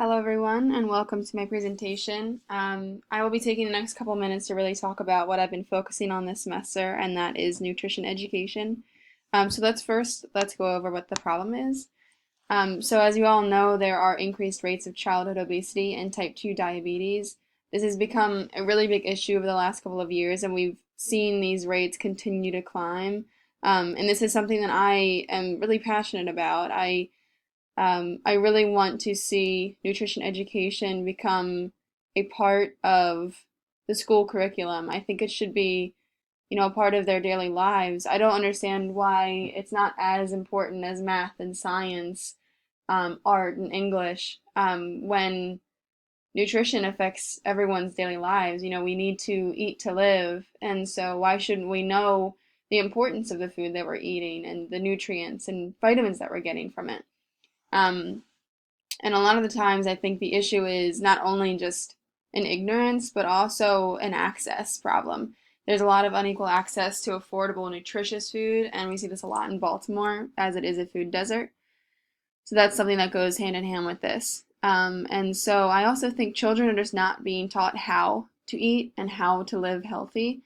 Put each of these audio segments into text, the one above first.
Hello everyone and welcome to my presentation. I will be taking the next couple minutes to really talk about what I've been focusing on this semester, and that is nutrition education. Let's go over what the problem is. So as you all know, there are increased rates of childhood obesity and type 2 diabetes. This has become a really big issue over the last couple of years, and we've seen these rates continue to climb. And this is something that I am really passionate about. I really want to see nutrition education become a part of the school curriculum. I think it should be, a part of their daily lives. I don't understand why it's not as important as math and science, art and English, when nutrition affects everyone's daily lives. We need to eat to live, and so why shouldn't we know the importance of the food that we're eating and the nutrients and vitamins that we're getting from it? Um, and a lot of the times, I think the issue is not only just an ignorance, but also an access problem. There's a lot of unequal access to affordable, nutritious food, and we see this a lot in Baltimore, as it is a food desert. So that's something that goes hand in hand with this. And so I also think children are just not being taught how to eat and how to live healthy.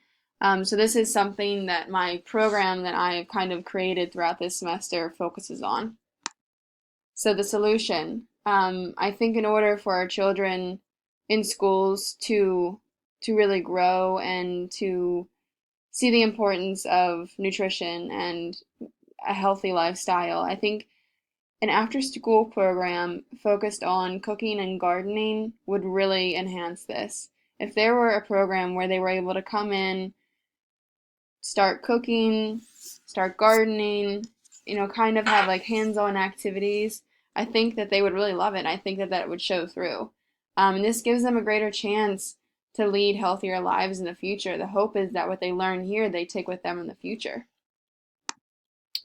So this is something that my program that I've kind of created throughout this semester focuses on. So the solution, I think, in order for our children in schools to really grow and to see the importance of nutrition and a healthy lifestyle, I think an after-school program focused on cooking and gardening would really enhance this. If there were a program where they were able to come in, start cooking, start gardening, kind of have like hands-on activities, I think that they would really love it. I think that that would show through. And this gives them a greater chance to lead healthier lives in the future. The hope is that what they learn here, they take with them in the future.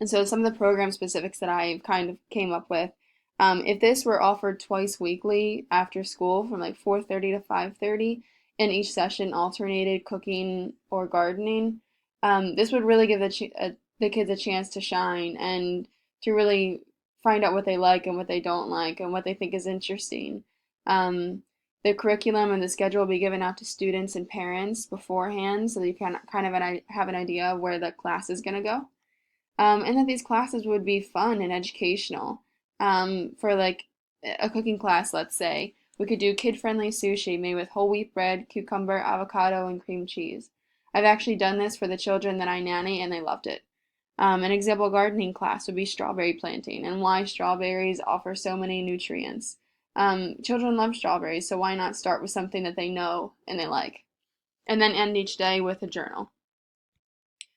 And so some of the program specifics that I kind of came up with, if this were offered twice weekly after school from like 4:30 to 5:30, and each session alternated cooking or gardening, this would really give the kids a chance to shine and to really find out what they like and what they don't like and what they think is interesting. Um, the curriculum and the schedule will be given out to students and parents beforehand so that you can kind of have an idea of where the class is going to go. And that these classes would be fun and educational. For like a cooking class, let's say, we could do kid-friendly sushi made with whole wheat bread, cucumber, avocado, and cream cheese. I've actually done this for the children that I nanny, and they loved it. An example gardening class would be strawberry planting and why strawberries offer so many nutrients. Children love strawberries, so why not start with something that they know and they like? And then end each day with a journal.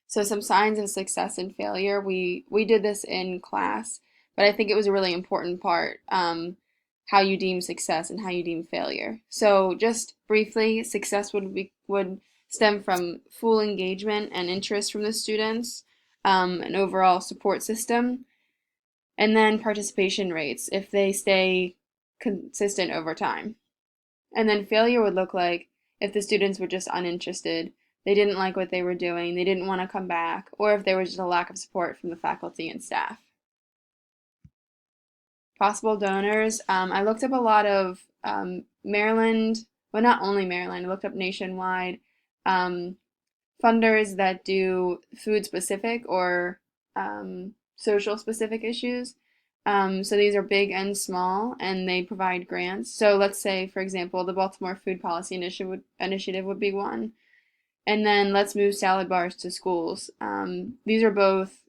So some signs of success and failure. We did this in class, but I think it was a really important part, how you deem success and how you deem failure. So just briefly, success would stem from full engagement and interest from the students, an overall support system, and then participation rates if they stay consistent over time. And then failure would look like if the students were just uninterested, they didn't like what they were doing, they didn't want to come back, or if there was just a lack of support from the faculty and staff. Possible donors, I looked up a lot of Maryland, well, not only Maryland, I looked up nationwide um, funders that do food specific or social specific issues. So these are big and small, and they provide grants. So let's say, for example, the Baltimore Food Policy Initiative would be one. And then Let's Move Salad Bars to Schools. These are both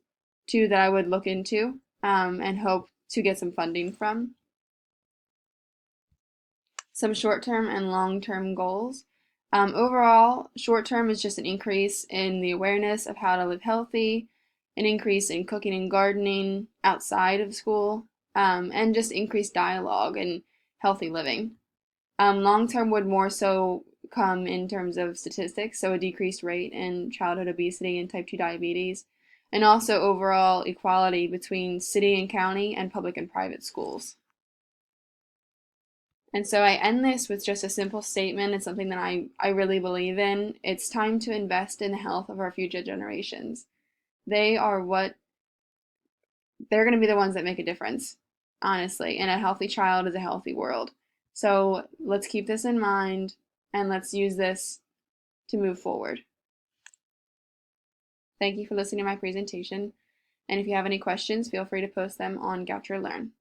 two that I would look into and hope to get some funding from. Some short-term and long-term goals. Overall, short-term is just an increase in the awareness of how to live healthy, an increase in cooking and gardening outside of school, and just increased dialogue and healthy living. Long-term would more so come in terms of statistics, so a decreased rate in childhood obesity and type 2 diabetes, and also overall equality between city and county and public and private schools. And so I end this with just a simple statement. It's something that I really believe in. It's time to invest in the health of our future generations. They are they're going to be the ones that make a difference, honestly. And a healthy child is a healthy world. So let's keep this in mind and let's use this to move forward. Thank you for listening to my presentation. And if you have any questions, feel free to post them on Goucher Learn.